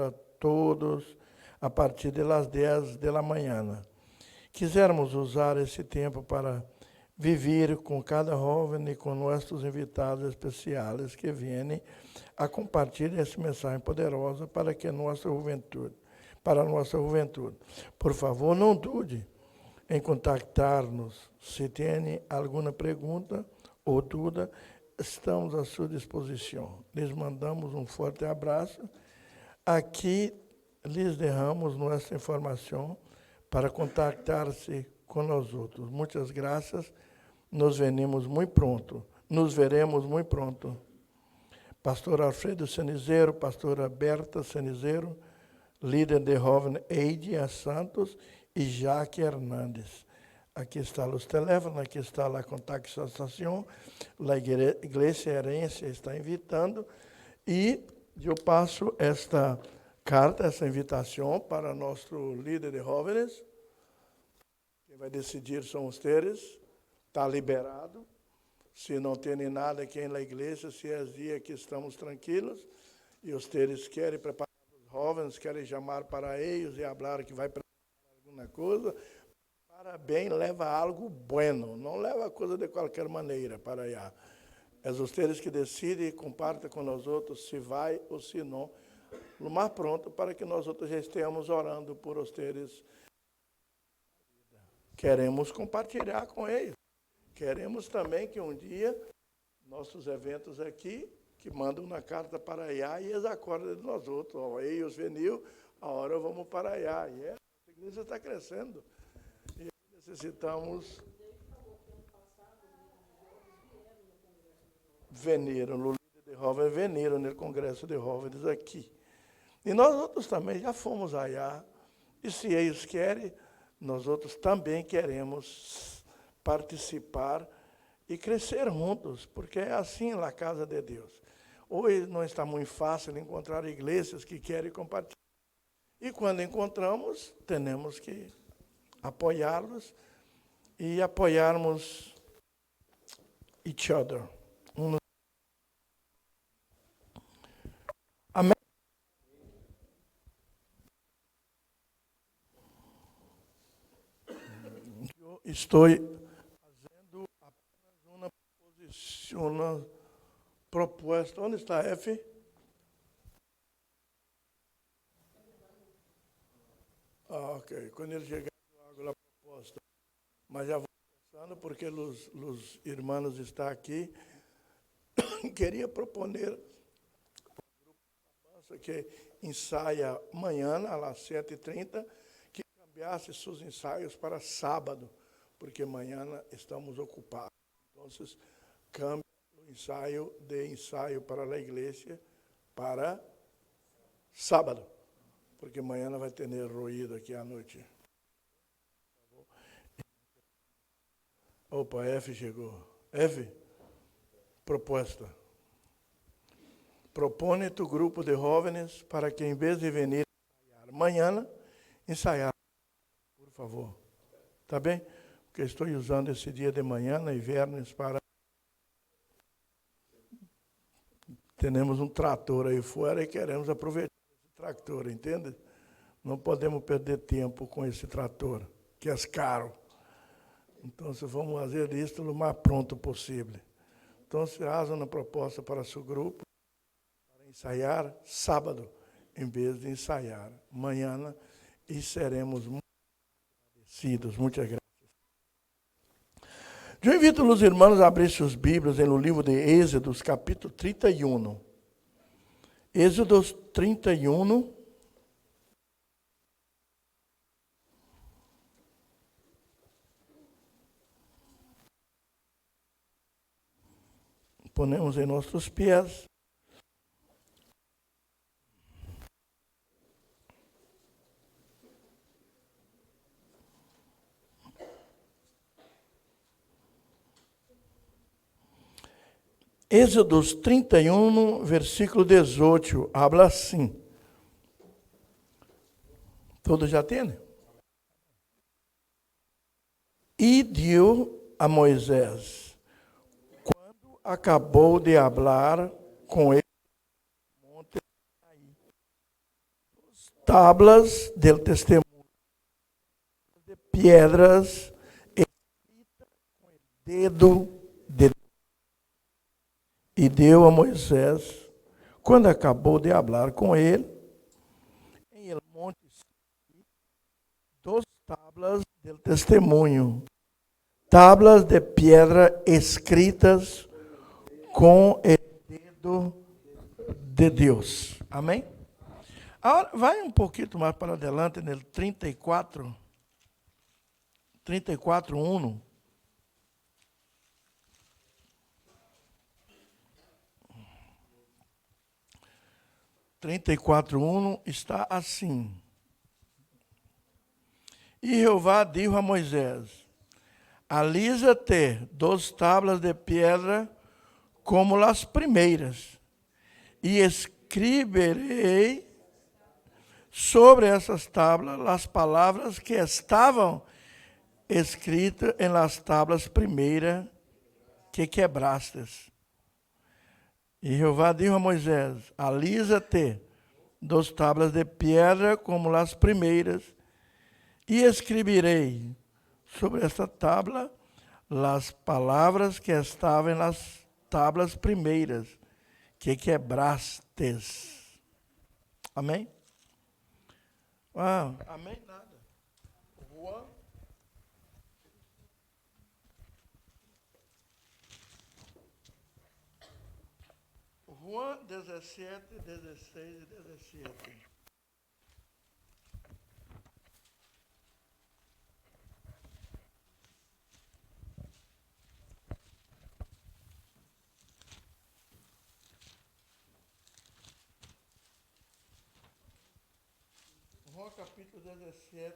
a todos a partir das 10 da manhã. Quisermos usar esse tempo para viver com cada jovem e com nossos invitados especiais que vêm a compartilhar essa mensagem poderosa para a nossa juventude. Por favor, não dude em contactar-nos. Se tem alguma pergunta ou dúvida, estamos à sua disposição. Lhes mandamos um forte abraço. Aqui lhes derramos nossa informação para contactar-se com nós outros. Muitas graças. Nos veremos muito pronto. Pastor Alfredo Cenizeiro, pastora Berta Cenizeiro, líder de jovem Eidia Santos e Jaque Hernandes. Aqui está os teléfonos, aqui está a contactação, a Igreja Herência está invitando, e eu passo esta carta, essa invitação para nosso líder de jovens. Quem vai decidir são vocês, está liberado. Se não tem nada aqui na igreja, se é dia que estamos tranquilos, e vocês querem preparar os jovens, querem chamar para eles e falar que vai preparar alguma coisa, parabéns, leva algo bueno, não leva coisa de qualquer maneira para allá. É vocês que decidem e compartem com nós outros se vai ou se não, o mais pronto para que nós outros já estejamos orando por vocês. Queremos compartilhar com eles. Queremos também que um dia, nossos eventos aqui, que mandam uma carta para allá e eles acordam de nós outros. Ó, eles veniu, a hora vamos para allá. E a igreja está crescendo. E necessitamos veniram, no líder de jovens, veniram no congresso de jovens aqui. E nós outros também já fomos allá. E se eles querem, nós outros também queremos participar e crescer juntos, porque é assim na casa de Deus. Hoje não está muito fácil encontrar igrejas que querem compartilhar. E quando encontramos, temos que apoiá-los e apoiarmos each other. Amém? Eu estou uma proposta. Onde está F? Ok. Quando ele chegar, eu hago a proposta. Mas já vou pensando, porque os irmãos estão aqui. Queria proponer para o grupo de alabança que ensaia amanhã, às 7h30, que cambiasse seus ensaios para sábado, porque amanhã estamos ocupados. Então, cambia o ensaio para a igreja para sábado, porque amanhã vai ter ruído aqui à noite. Opa, F chegou. F, proposta. Propõe tu grupo de jovens para que, em vez de venir amanhã, ensaiar, por favor. Tá bem? Porque estou usando esse dia de manhã e viernes para... Temos um trator aí fora e queremos aproveitar esse trator, entende? Não podemos perder tempo com esse trator, que é caro. Então, vamos fazer isso o mais pronto possível. Então, se faz uma proposta para seu grupo, para ensaiar sábado, em vez de ensaiar amanhã, e seremos muito agradecidos. Muitas graças. Eu invito os irmãos a abrir suas Bíblias no livro de Êxodos, capítulo 31. Êxodos 31. Ponemos em nossos pés. Êxodos 31, versículo 18, habla assim. Todos já têm? E deu a Moisés, quando acabou de falar com ele, monte Sinai, Tablas del testemunho de piedras escritas com o dedo de Deus. E deu a Moisés, quando acabou de falar com ele, em el monte Sinaí, 2 tablas del testemunho, tablas de pedra escritas com o dedo de Deus. Amém? Agora, vai um pouquinho mais para adelante, no 34, 1. 34:1 está assim. E Jeová disse a Moisés: alisa-te 2 tablas de pedra como as primeiras, e escreverei sobre essas tablas as palavras que estavam escritas em las tablas primeiras que quebrastes. E Jeová disse a Moisés: alisa-te 2 tablas de pedra como as primeiras, e escreverei sobre esta tabla as palavras que estavam nas tablas primeiras que quebrastes. Amém? Amém? Nada. Juan. Juan 17, 16 e 17. João capítulo 17,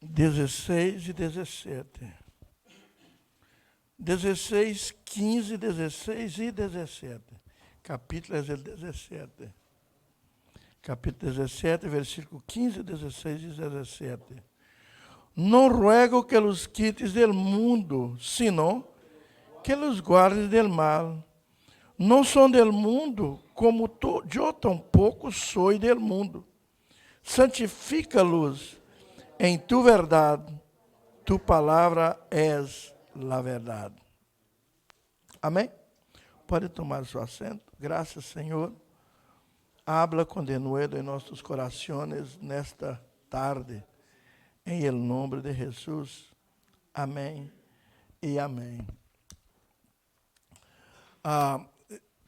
16 e 17. 16, 15, 16 e 17. Capítulo é 17. Capítulo 17, versículo 15, 16 e 17. Não ruego que los quites del mundo, sino que los guardes del mal. Não são del mundo, como eu tampouco sou del mundo. Santifica-los em tu verdade, tu palavra és la verdade. Amém? Pode tomar seu assento. Graças, Senhor. Habla com denuedo em nossos corações nesta tarde. Em el nome de Jesus. Amém e amém.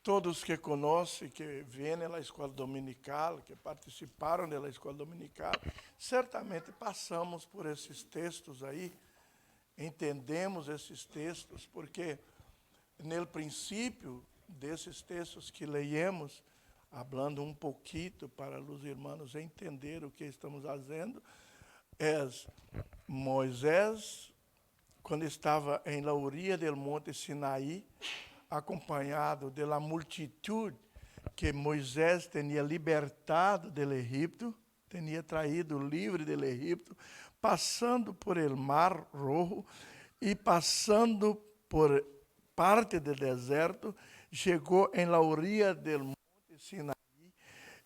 Todos que conhecem, que vêm na escola dominical, que participaram da escola dominical, certamente passamos por esses textos aí, entendemos esses textos, porque no princípio desses textos que leemos, falando um pouquinho para os irmãos entender o que estamos fazendo, é Moisés, quando estava em la orilla del monte Sinaí, acompanhado da multidão que Moisés tinha libertado do Egito, tinha traído livre do Egito, passando por el Mar Rojo e passando por parte do deserto, chegou em la orilla del monte Sinaí,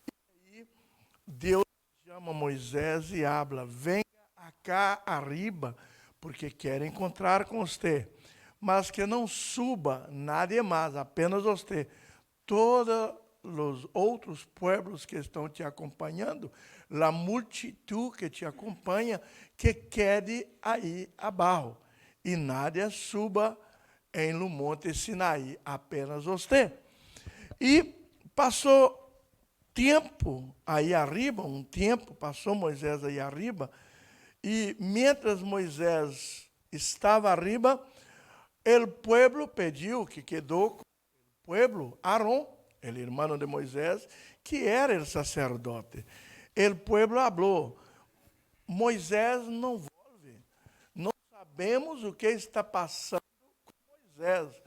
e aí Deus chama Moisés e habla: venga acá arriba, porque quero encontrar com você. Mas que não suba nada mais, apenas você. Todos os outros pueblos que estão te acompanhando, a multidão que te acompanha, que quede aí abaixo. E nada suba em no monte Sinaí, apenas você. E passou tempo aí arriba, passou Moisés aí arriba, e mientras Moisés estava arriba, o pueblo pediu que quedou com o pueblo Arão, o irmão de Moisés, que era o sacerdote. O pueblo falou: Moisés não volve. Não sabemos o que está passando com Moisés.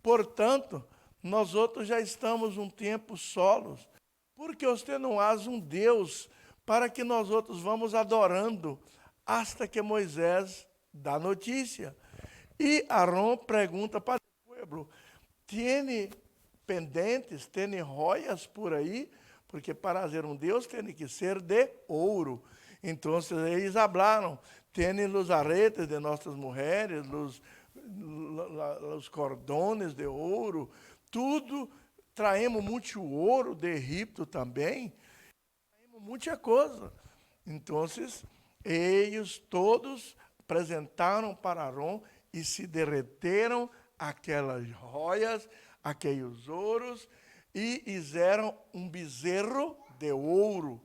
Portanto, nós outros já estamos um tempo solos. Porque você não faz um Deus para que nós outros vamos adorando hasta que Moisés dá notícia. E Arão pergunta para o povo: tem pendentes, tem joias por aí? porque para ser um Deus tem que ser de ouro. Então, eles falaram, tem os aretes de nossas mulheres, os cordones de ouro, tudo. Traemos muito ouro de Egipto também, traemos muita coisa. Então, eles todos apresentaram para Arão e se derreteram aquelas joias, aqueles ouros, e fizeram um bezerro de ouro.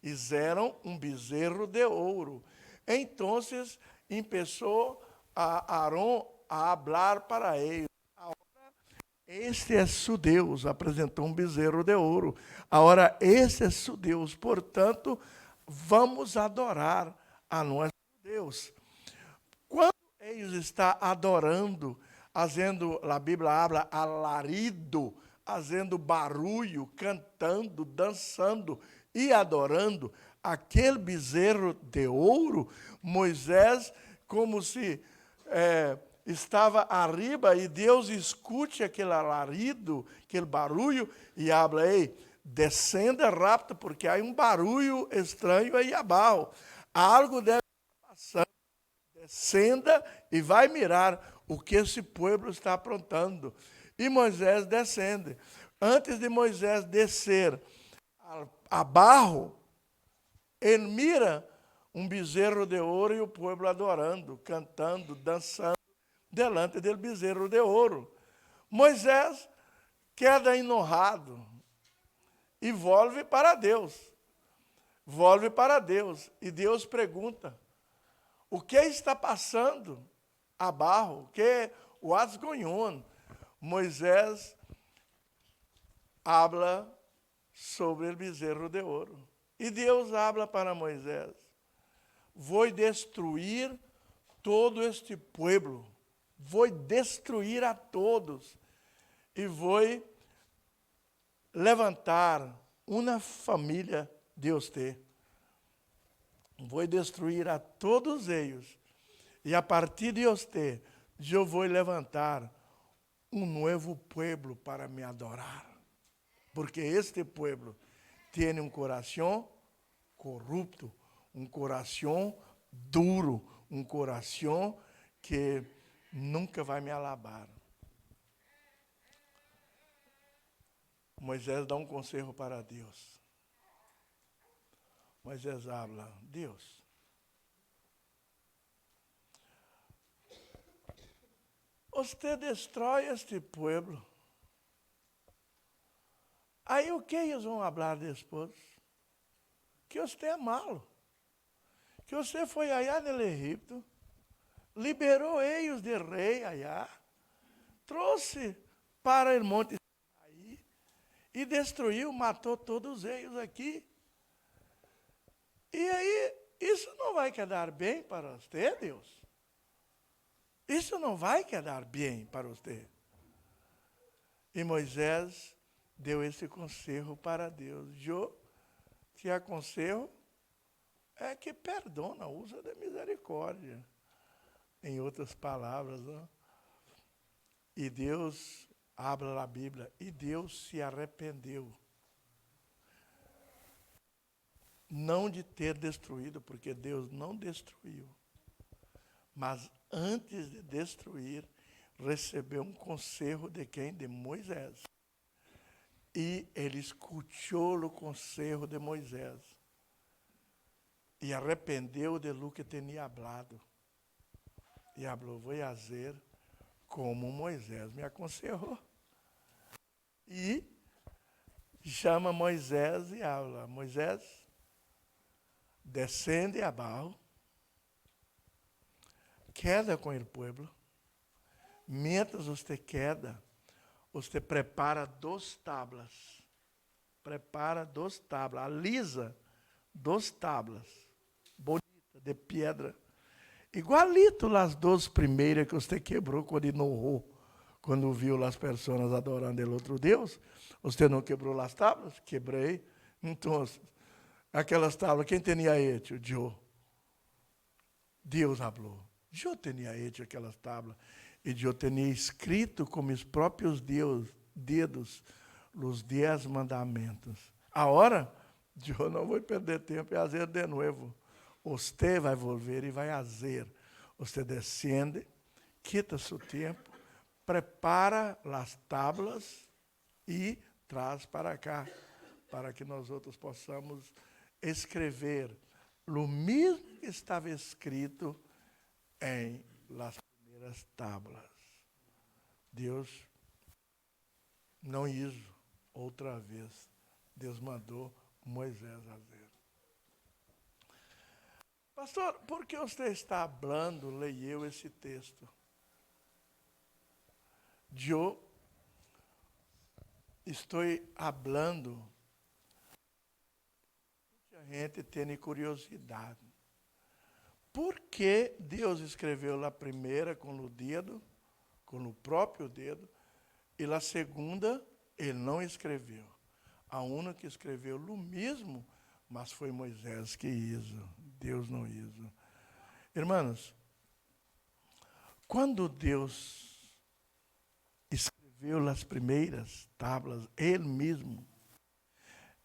Fizeram um bezerro de ouro. Então, começou a Arão a falar para eles. Este é seu Deus, apresentou um bezerro de ouro. Agora, este é seu Deus, portanto, vamos adorar a nosso Deus. Quando eles estão adorando, fazendo, a Bíblia habla alarido, fazendo barulho, cantando, dançando e adorando aquele bezerro de ouro, Moisés, como se estava arriba e Deus escute aquele alarido, aquele barulho e habla, ei, descenda rápido, porque há um barulho estranho aí abaixo. Algo deve estar passando. Descenda e vai mirar o que esse povo está aprontando. E Moisés descende. Antes de Moisés descer abaixo, ele mira um bezerro de ouro e o povo adorando, cantando, dançando, delante do bezerro de ouro. Moisés queda enojado e volve para Deus. Volve para Deus. E Deus pergunta, o que está passando abaixo? O que what's going on? Moisés habla sobre o bezerro de ouro. E Deus habla para Moisés, vou destruir todo este pueblo, vou destruir a todos e vou levantar uma família de você. Vou destruir a todos eles e a partir de você eu vou levantar um novo pueblo para me adorar, porque este pueblo tem um coração corrupto, um coração duro, um coração que nunca vai me alabar. Moisés dá um conselho para Deus. Moisés habla, Deus, você destrói este pueblo. Aí o que eles vão falar depois? Que você é malo. Que você foi allá no Egito, liberou eles de rei allá, trouxe para o monte Sinaí e destruiu, matou todos eles aqui. E aí, isso não vai quedar bem para você, Deus? Isso não vai quedar bem para você. E Moisés deu esse conselho para Deus. Eu te aconselho é que perdona, usa de misericórdia. Em outras palavras, não? E Deus, habla na Bíblia, e Deus se arrependeu. Não de ter destruído, porque Deus não destruiu. Mas antes de destruir, recebeu um conselho de quem? De Moisés. E ele escutou o conselho de Moisés. E arrependeu de lo que tinha hablado. E falou, vou fazer como Moisés me aconselhou. E chama Moisés e habla, Moisés, descende abaixo, queda com o povo. Mientras você queda, você prepara 2 tablas. Prepara 2 tablas, alisa 2 tablas, bonitas, de pedra. Igualito as 2 primeiras que você quebrou quando inovou, quando viu as pessoas adorando o outro Deus. Você não quebrou as tábuas? Quebrei. Então, aquelas tábuas, quem tinha hecho? Eu. Deus falou. Eu tinha hecho aquelas tábuas. E eu tinha escrito com meus próprios dedos os 10 mandamentos. Agora, eu não vou perder tempo e fazer de novo. Você vai volver e vai fazer. Você descende, quita seu tempo, prepara as tábuas e traz para cá, para que nós outros possamos escrever o mesmo que estava escrito em las primeiras tábuas. Deus não hizo outra vez. Deus mandou Moisés fazer. Pastor, por que você está falando, leu esse texto? Eu estou falando, muita gente tem curiosidade. Por que Deus escreveu a primeira com o dedo, com o próprio dedo, e a segunda ele não escreveu? A única que escreveu o mesmo, mas foi Moisés que hizo, Deus não hizo. Irmãos, quando Deus escreveu as primeiras tábuas, ele mesmo,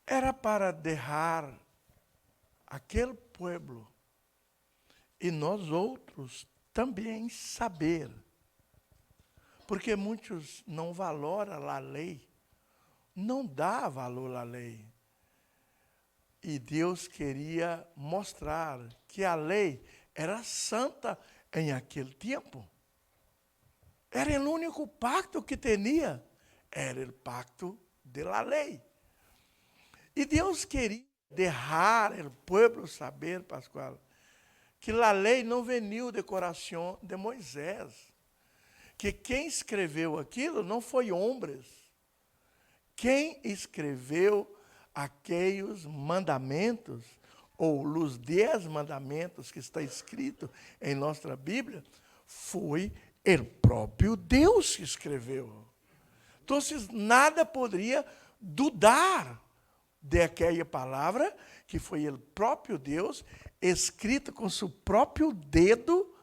era para deixar aquele povo e nós outros também saber. Porque muitos não valoram a lei, não dá valor à lei. E Deus queria mostrar que a lei era santa em aquele tempo. Era o único pacto que tinha, era o pacto da lei. E Deus queria deixar o povo saber, Pascoal, que a lei não veio de coração de Moisés. Que quem escreveu aquilo não foi homens. Quem escreveu aqueles mandamentos, ou os 10 mandamentos que está escrito em nossa Bíblia, foi o próprio Deus que escreveu. Então, nada poderia dudar daquela palavra, que foi o próprio Deus, escrito com seu próprio dedo,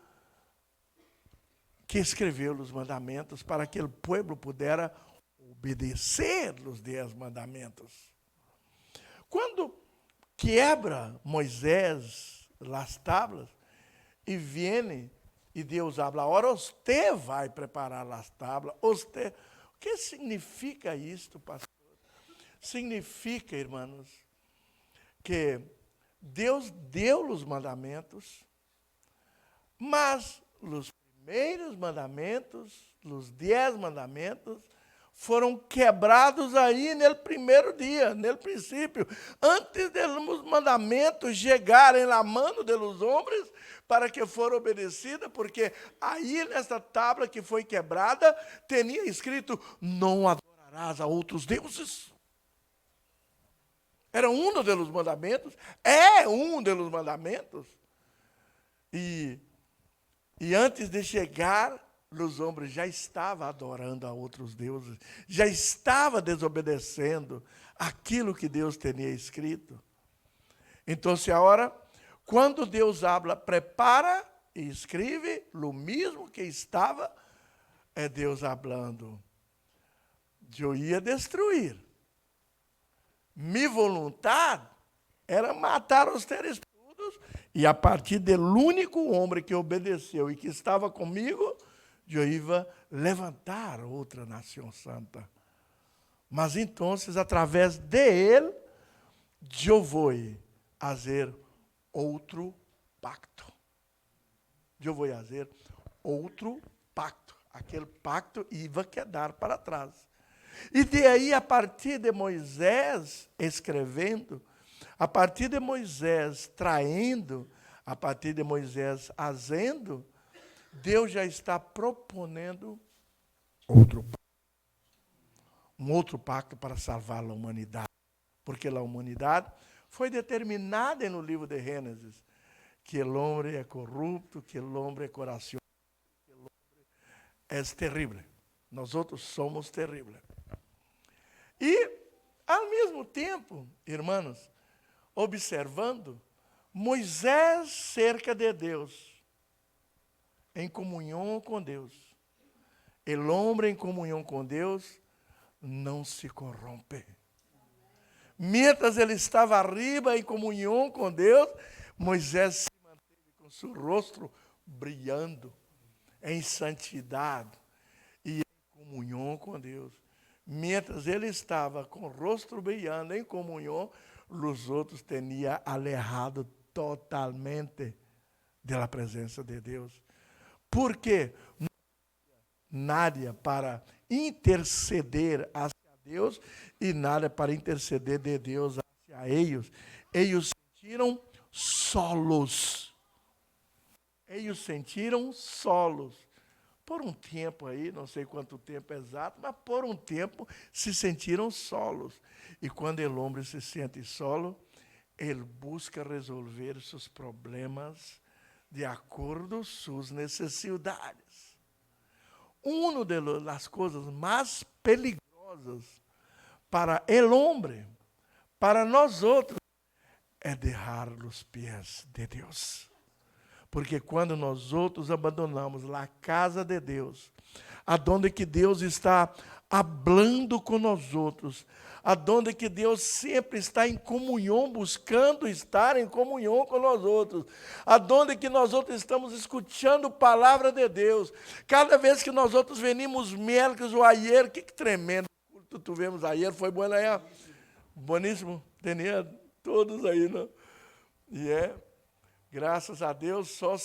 que escreveu os mandamentos para que o povo pudesse obedecer os 10 mandamentos. Quando quebra Moisés as tábuas e vem e Deus habla, agora você vai preparar as tábuas, você. O que significa isto, pastor? Significa, irmãos, que Deus deu os mandamentos, mas os primeiros mandamentos, os 10 mandamentos, foram quebrados aí no primeiro dia, no princípio, antes dos mandamentos chegarem na mão dos homens para que foram obedecidos, porque aí nessa tábua que foi quebrada, tinha escrito, não adorarás a outros deuses. Era um dos mandamentos, é um dos mandamentos. E antes de chegar, os homens já estavam adorando a outros deuses, já estava desobedecendo aquilo que Deus tinha escrito. Então, agora, quando Deus habla, prepara e escreve, o mesmo que estava, é Deus falando. Eu ia destruir. Minha vontade era matar os seres todos, e a partir do único homem que obedeceu e que estava comigo, eu ia levantar outra nação santa. Mas então, através dele, eu vou fazer outro pacto. Eu vou fazer outro pacto. Aquele pacto ia quedar para trás. E daí, a partir de Moisés escrevendo, a partir de Moisés traindo, a partir de Moisés fazendo, Deus já está proponendo outro pacto. Um outro pacto para salvar a humanidade. Porque a humanidade foi determinada no livro de Gênesis que o homem é corrupto, que o homem é coração, que o homem é terrível. Nós outros somos terríveis. E, ao mesmo tempo, irmãos, observando, Moisés cerca de Deus, em comunhão com Deus. O homem em comunhão com Deus não se corrompe. Mientras ele estava arriba em comunhão com Deus, Moisés se manteve com seu rosto brilhando em santidade e em comunhão com Deus. Mientras ele estava com o rosto brilhando em comunhão, os outros tinham alejado totalmente da presença de Deus. Por quê? Nada para interceder hacia Deus e nada para interceder de Deus hacia eles. Eles sentiram solos. Eles sentiram solos. Por um tempo aí, não sei quanto tempo exato, mas por um tempo se sentiram solos. E quando o homem se sente solo, ele busca resolver seus problemas de acordo com suas necessidades. Uma das coisas mais perigosas para o homem, para nós outros, é deixar os pés de Deus. Porque quando nós outros abandonamos a casa de Deus, aonde que Deus está hablando com nós outros, aonde que Deus sempre está em comunhão, buscando estar em comunhão com nós outros, aonde que nós outros estamos escutando a palavra de Deus. Cada vez que nós outros venimos miércoles ou ayer, que tremendo culto tivemos ayer, foi bom aí, boníssimo, tinha todos aí, não? E graças a Deus, só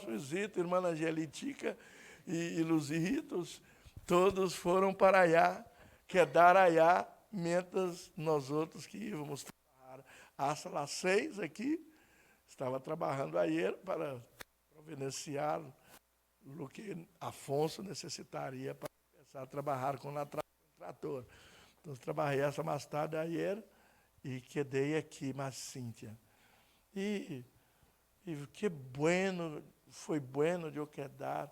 visita, irmã Angelitica e Luzitos, todos foram para allá, quedar allá, mientras nós outros que íamos trabalhar. Hasta las 6 aqui, estava trabalhando ayer para providenciar o que Afonso necessitaria para começar a trabalhar com o trator. Então, trabalhei essa mais tarde ayer e quedei aqui, mas Cíntia. E que bueno, foi bueno de eu quedar,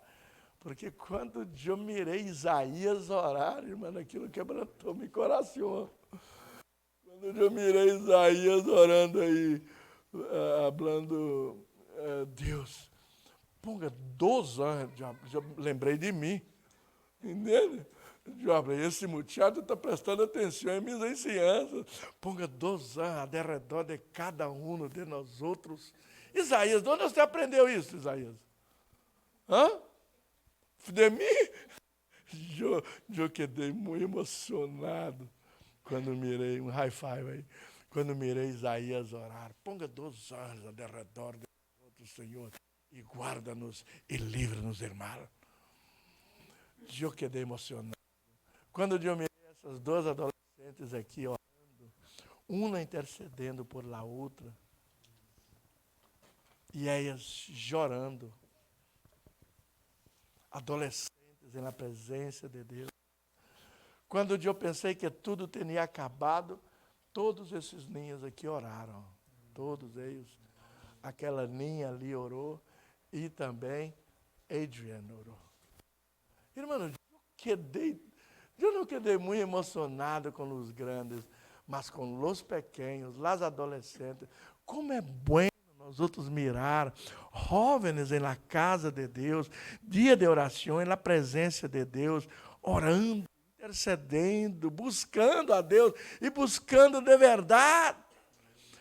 porque quando eu mirei Isaías orar, irmão, aquilo quebrantou meu coração. Quando eu mirei Isaías orando aí, falando, Deus, ponga 2 anos, já lembrei de mim, entende? Esse muchacho está prestando atenção em minhas ensinanças. Ponga 2 anos ao redor de cada um de nós outros. Isaías, de onde você aprendeu isso, Isaías? Hã? De mim? Eu quedei muito emocionado quando mirei, um high five aí, quando mirei Isaías orar. Ponga 2 anos ao redor de nós outros, Senhor, e guarda-nos e livra-nos, irmão. Eu quedei emocionado. Quando eu mirei essas 2 adolescentes aqui orando, uma intercedendo por la outra, e elas chorando, adolescentes na presença de Deus. Quando eu pensei que tudo tinha acabado, todos esses ninhos aqui oraram, todos eles. Aquela ninha ali orou e também Adrian orou. Irmão, eu não quedei muito emocionado com os grandes, mas com os pequenos, os adolescentes. Como é bueno nós outros mirar jovens na casa de Deus, dia de oração, na presença de Deus, orando, intercedendo, buscando a Deus e buscando de verdade,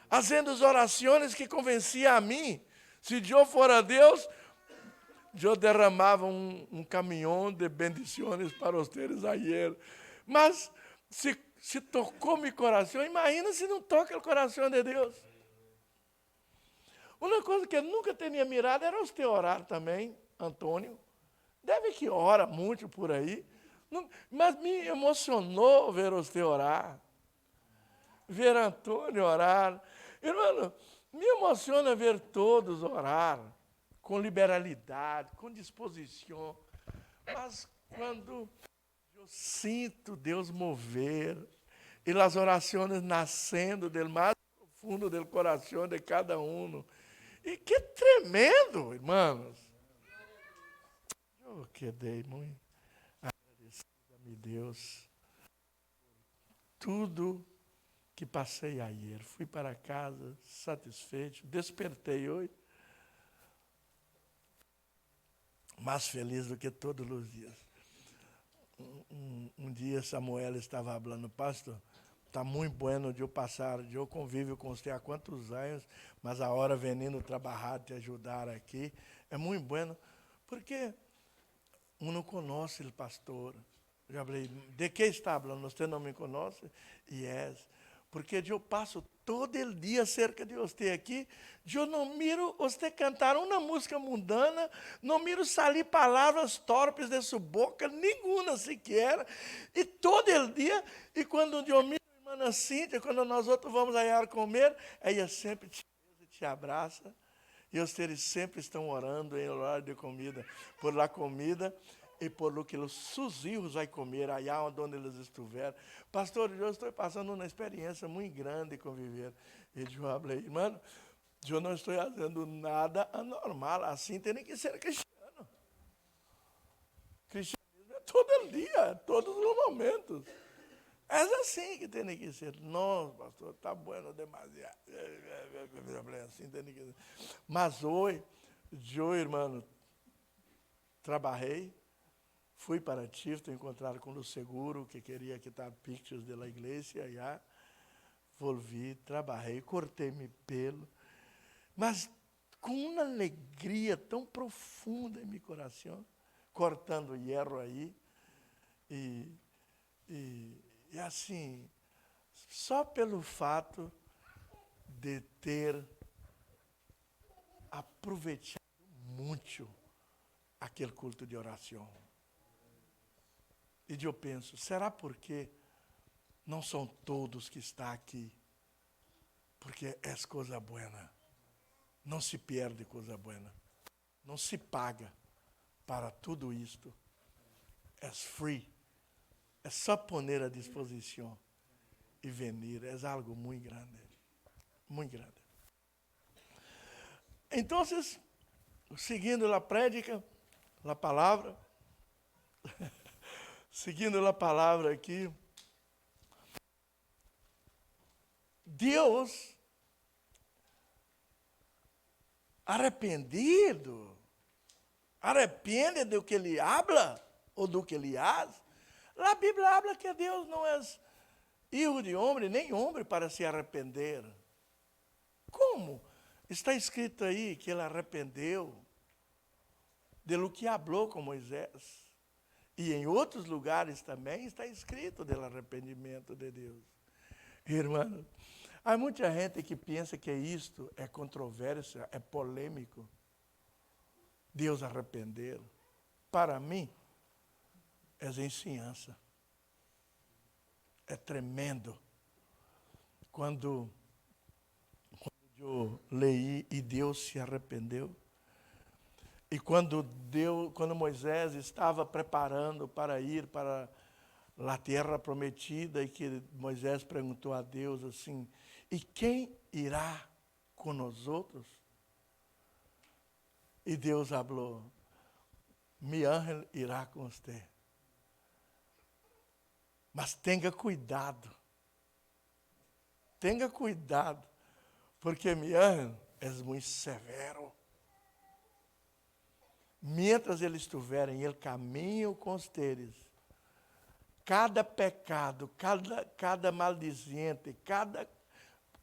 fazendo as orações que convenciam a mim. Se eu for a Deus, eu derramava um caminhão de bendições para vocês ayer. Mas se tocou meu coração, imagina se não toca o coração de Deus. Uma coisa que eu nunca tinha mirado era você orar também, Antônio. Deve que ora muito por aí. Mas me emocionou ver você orar. Ver Antônio orar. Irmão, me emociona ver todos orar. Com liberalidade, com disposição. Mas quando eu sinto Deus mover, e as orações nascendo do mais profundo do coração de cada um, e que tremendo, irmãos. Eu quedei muito agradecido a meu Deus por tudo que passei ayer. Fui para casa satisfeito, despertei hoje, mais feliz do que todos os dias. Um dia Samuel estava falando, pastor, Está muito bueno de eu passar, de eu convívio com você há quantos anos, mas a hora vindo trabalhar, te ajudar aqui, é muito bueno, porque um não conhece o pastor. Já falei, de que está falando? Você não me conhece? Yes. Porque eu passo todo o dia cerca de você aqui, eu não miro você cantar uma música mundana, não miro sair palavras torpes de sua boca, nenhuma sequer, e todo o dia, e quando eu miro a irmã Cíntia, quando nós outros vamos a comer, ela sempre te abraça, e os seres sempre estão orando em horário de comida, por la comida e por lo que os seus filhos vão comer, allá onde eles estiverem. Pastor, eu estou passando uma experiência muito grande com viver. E eu falei, irmão, eu não estou fazendo nada anormal, assim tem que ser cristiano. Cristianismo é todo dia, todos os momentos. É assim que tem que ser. Não, pastor, está bueno demasiado. Assim tem que ser. Mas hoje, eu, irmão, trabalhei, fui para Tifton encontrar com o seguro, que queria quitar pictures da igreja, já volvi, trabalhei, cortei meu pelo, mas com uma alegria tão profunda em meu coração, cortando hierro aí, e assim, só pelo fato de ter aproveitado muito aquele culto de oração. E eu penso, será porque não são todos que estão aqui? Porque é coisa boa. Não se perde coisa boa. Não se paga para tudo isto. É free. É só poner à disposição e venir. É algo muito grande. Muito grande. Então, seguindo a prédica, a palavra, seguindo a palavra aqui, Deus, arrepende do que ele habla ou do que ele faz. A Bíblia habla que Deus não é filho de homem, nem homem para se arrepender. Como? Está escrito aí que ele arrependeu de lo que falou com Moisés. E em outros lugares também está escrito do arrependimento de Deus. Irmão, há muita gente que pensa que isto é controvérsia, é polêmico. Deus arrepender. Para mim, é ensinança. É tremendo. Quando eu leí e Deus se arrependeu, e quando Moisés estava preparando para ir para a terra prometida, e que Moisés perguntou a Deus assim, e quem irá com nós outros? E Deus falou, mi ángel irá com você. Mas tenha cuidado. Tenha cuidado, porque mi ángel é muito severo. Mientras ele estiver em el caminho com vocês, cada pecado, cada maldizente, cada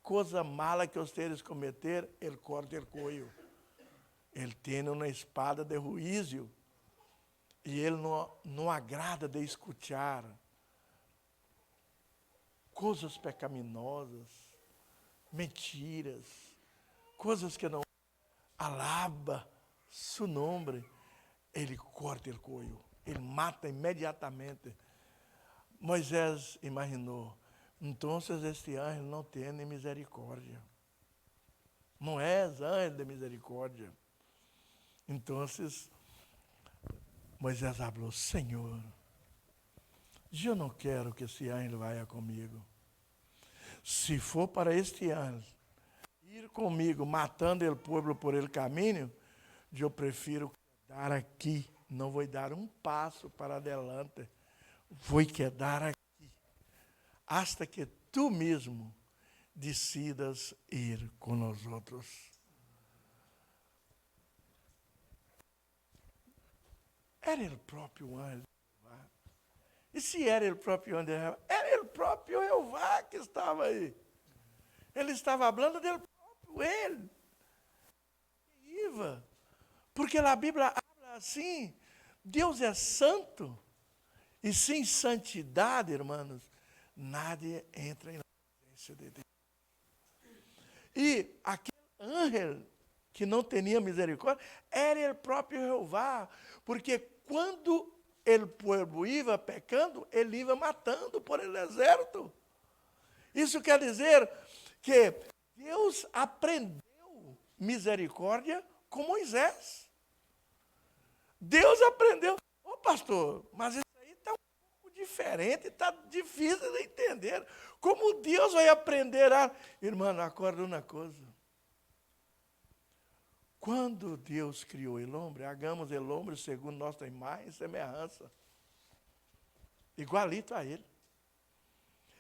coisa mala que vocês cometer, ele corta o coelho. Ele tem uma espada de juízo e ele não agrada de escutar coisas pecaminosas, mentiras, coisas que não alaba seu nome. Ele corta o coelho, ele mata imediatamente. Moisés imaginou, então este anjo não tem misericórdia. Não é anjo de misericórdia. Então, Moisés falou, Senhor, eu não quero que esse anjo vá comigo. Se for para este anjo ir comigo, matando o povo por el caminho, eu prefiro quedar aqui. Não vou dar um passo para adelante. Vou quedar aqui. Hasta que tu mesmo decidas ir com nós outros. Era o próprio anjo. E se era ele próprio onde era? Era ele próprio Jeová que estava aí. Ele estava falando dele próprio, ele. Iva. Porque a Bíblia habla assim, Deus é santo, e sem santidade, irmãos, nada entra na presença de Deus. E aquele ángel que não tinha misericórdia, era o próprio Jeová, porque quando o povo ia pecando, ele ia matando por el exército. Isso quer dizer que Deus aprendeu misericórdia com Moisés. Deus aprendeu. Ô pastor, mas isso aí está um pouco diferente, está difícil de entender. Como Deus vai aprender a... Irmão, acorda uma coisa. Quando Deus criou o homem, hagamos o homem segundo nossa imagem e semelhança. Igualito a ele.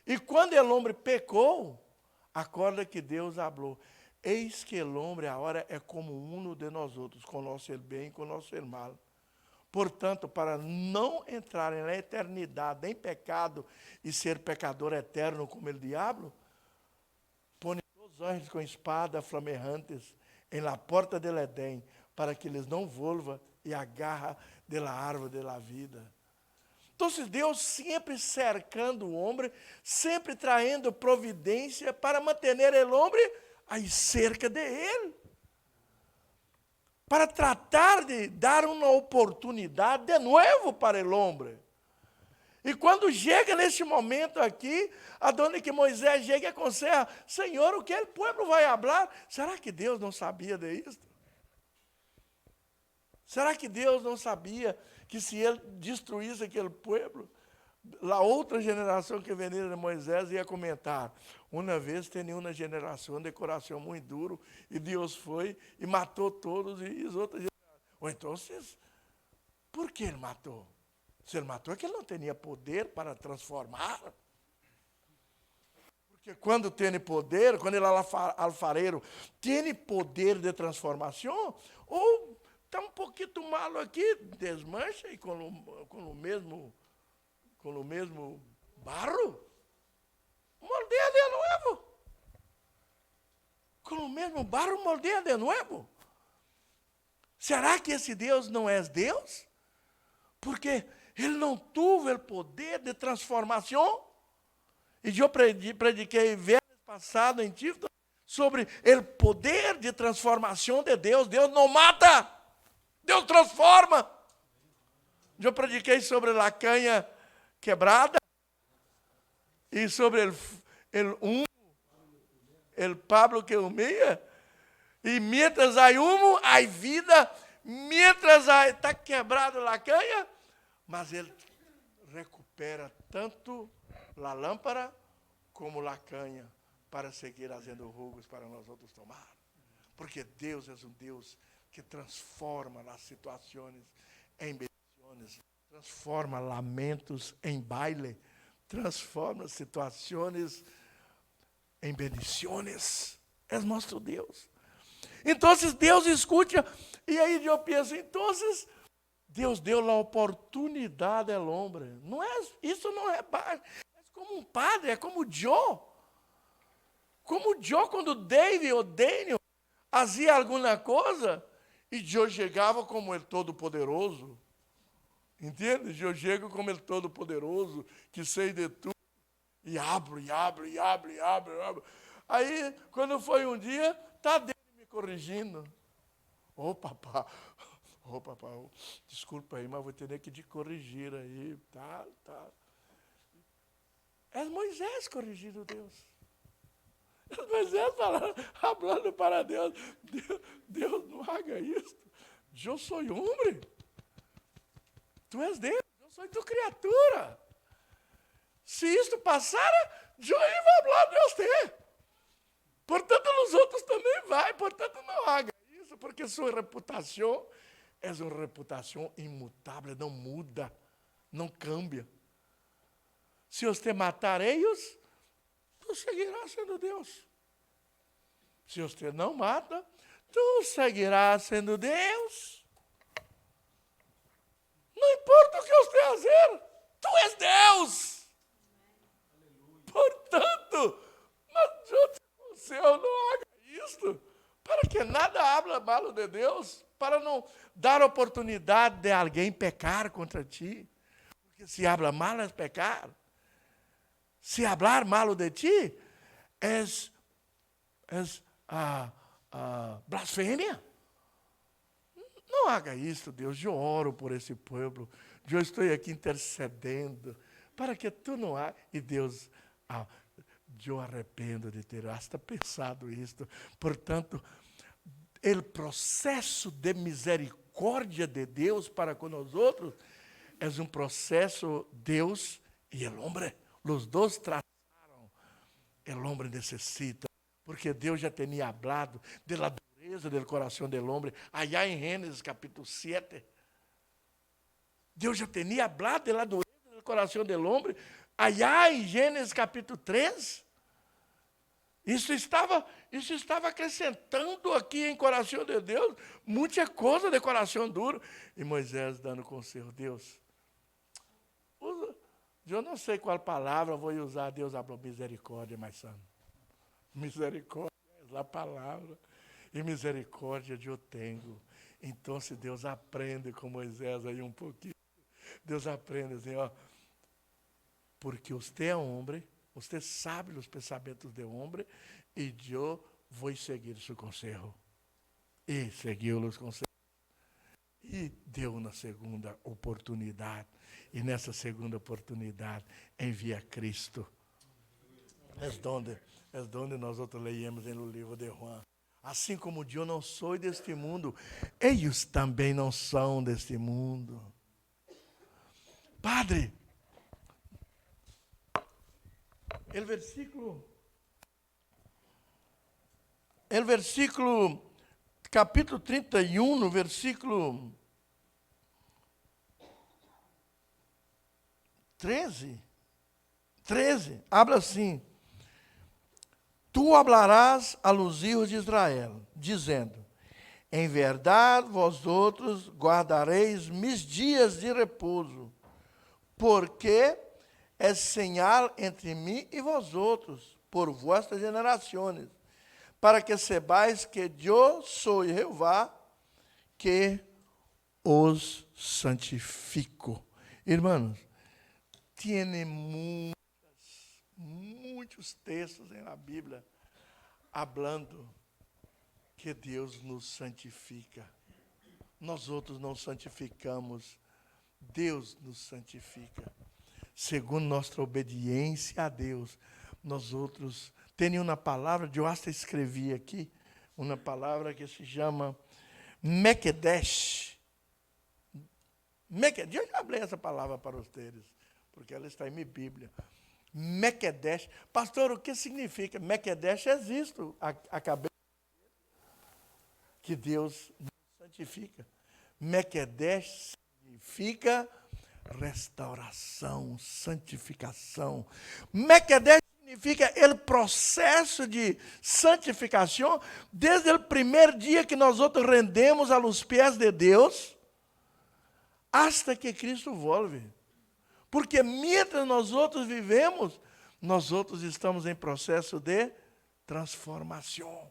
E quando o homem pecou, acorda que Deus falou. Eis que o homem agora é como um de nós outros, conosce o bem e conosce o mal. Portanto, para não entrar na eternidade em pecado e ser pecador eterno como o diabo, põe os anjos com espada flamejantes em la porta del Edém, para que eles não volvam e agarra de la árvore de la vida. Então, Deus sempre cercando o homem, sempre traindo providência para manter o homem aí cerca de ele. Para tratar de dar uma oportunidade de novo para o homem. E quando chega nesse momento aqui, aonde que Moisés chega e aconselha, Senhor, o que o povo vai falar? Será que Deus não sabia disso? Será que Deus não sabia que se ele destruísse aquele povo, a outra geração que vendia de Moisés ia comentar, uma vez tinha uma geração de coração muito duro, e Deus foi e matou todos, e as outras gerações. Ou então, por que ele matou? Se ele matou é que ele não tinha poder para transformar. Porque quando tem poder, quando ele é alfareiro, tem poder de transformação, ou está um pouquinho malo aqui, desmancha e com o mesmo barro, moldeia de novo. Com o mesmo barro, moldeia de novo. Será que esse Deus não é Deus? Porque ele não teve o poder de transformação. E eu prediquei vez passado em Tífton sobre o poder de transformação de Deus. Deus não mata, Deus transforma. Eu prediquei sobre a canha quebrada e sobre o Pablo que humilha. E mientras há humo, há vida. Mientras está quebrado a canha, mas ele recupera tanto a lâmpada como a canha para seguir fazendo jugos para nós outros tomar. Porque Deus é um Deus que transforma as situações em bendições, transforma lamentos em baile, transforma situações em bendições. É nosso Deus. Então, Deus escuta, e aí eu penso, então, Deus deu a oportunidade ao homem. Isso não é como um padre, é como Joe. Como Joe, quando David ou Daniel fazia alguma coisa, e Joe chegava como ele todo-poderoso. Entende? Joe chega como ele todo-poderoso, que sei de tudo, e abre. Aí, quando foi um dia, está David me corrigindo. Ô, papá, desculpa aí, mas vou ter que te corrigir aí. Tá. É Moisés corrigindo Deus. É Moisés falando para Deus. Deus não haga isso. Eu sou homem. Tu és Deus, eu sou tua criatura. Se isto passar, eu ia falar Deus tem. Portanto, os outros também vai. Portanto, não haga isso, porque sua reputação é uma reputação imutável, não muda, não cambia. Se você matar eles, tu seguirás sendo Deus. Se você não mata, tu seguirás sendo Deus. Não importa o que você fazer, tu não és Deus. Portanto, mas Deus do céu, não haga isto, para que nada habla mal de Deus, para não dar oportunidade de alguém pecar contra ti. Porque se habla mal é pecar. Se hablar mal de ti, é blasfêmia. Não haga isso, Deus. Eu oro por esse povo. Eu estou aqui intercedendo para que tu não haja. E Deus, eu arrependo de ter hasta pensado isto. Portanto, o processo de misericórdia de Deus para com nós outros é um processo Deus e o homem. Os dois trataram. O homem necessita. Porque Deus já tinha hablado de la dureza del coração del homem. Allá em Gênesis capítulo 7. Deus já tinha hablado de la dureza del coração del homem. Allá em Gênesis capítulo 3. Isso estava acrescentando aqui em coração de Deus muita coisa de coração duro. E Moisés dando conselho, Deus, eu não sei qual palavra vou usar. Deus falou, misericórdia, mais santo. Misericórdia é a palavra. E misericórdia eu tenho. Então, se Deus aprende com Moisés aí um pouquinho, Deus aprende assim, porque você é homem, você sabe os pensamentos do homem, e eu vou seguir seu conselho. E seguiu os conselhos. E deu uma segunda oportunidade. E nessa segunda oportunidade, envia Cristo. É onde nós outros leemos no livro de Juan. Assim como eu não sou deste mundo, eles também não são deste mundo. Padre, o versículo, capítulo 31, no versículo 13, habla assim: Tu hablarás a los hijos de Israel, dizendo, em verdade vós outros guardareis mis dias de repouso, porque é señal entre mim e vós outros, por vossas gerações, para que saibais que eu sou Jeová, que os santifico. Irmãos, tem muitos textos na Bíblia falando que Deus nos santifica. Nós outros não santificamos, Deus nos santifica. Segundo nossa obediência a Deus, nós outros... Tem uma palavra, eu até escrevi aqui, uma palavra que se chama Mekedesh. Eu já falei essa palavra para vocês, porque ela está em minha Bíblia. Mekedesh. Pastor, o que significa? Mekedesh é isto. Acabei que Deus nos santifica. Mekedesh significa restauração, santificação. Mekedesh significa o processo de santificação desde o primeiro dia que nós outros rendemos aos pés de Deus, hasta que Cristo volve. Porque mientras nós outros vivemos, nós outros estamos em processo de transformação.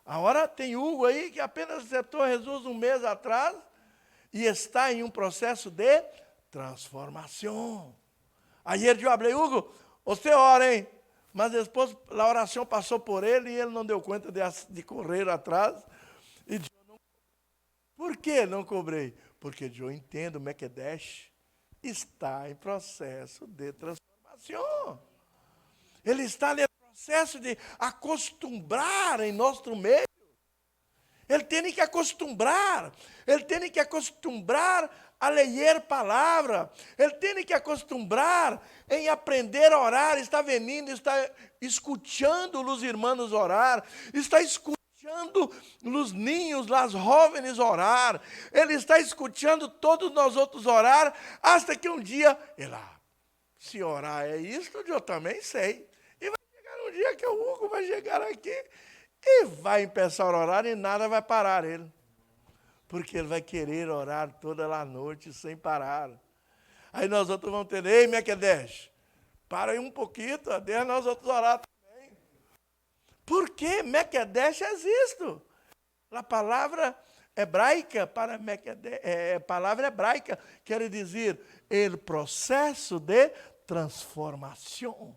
Agora tem Hugo aí que apenas aceitou Jesus um mês atrás e está em um processo de transformação. Ayer eu falei, Hugo, você ora, hein? Mas depois a oração passou por ele e ele não deu conta de correr atrás. E eu não... Por que não cobrei? Porque eu entendo, o Mekedesh está em processo de transformação. Ele está no processo de acostumbrar em nosso meio. Ele tem que acostumbrar a ler palavra, ele tem que acostumbrar em aprender a orar, está vendo, está escutando os irmãos orar, está escutando os ninhos, as jovens orar, ele está escutando todos nós outros orar, hasta que um dia, se orar é isto, eu também sei. E vai chegar um dia que o Hugo vai chegar aqui e vai começar a orar e nada vai parar ele. Porque ele vai querer orar toda a noite sem parar. Aí nós outros vamos ter, ei, Mequedesh, para aí um pouquinho, deixa nós outros orar também. Por que Mequedesh existe? A palavra hebraica para Mequedesh, palavra hebraica, quer dizer, o processo de transformação.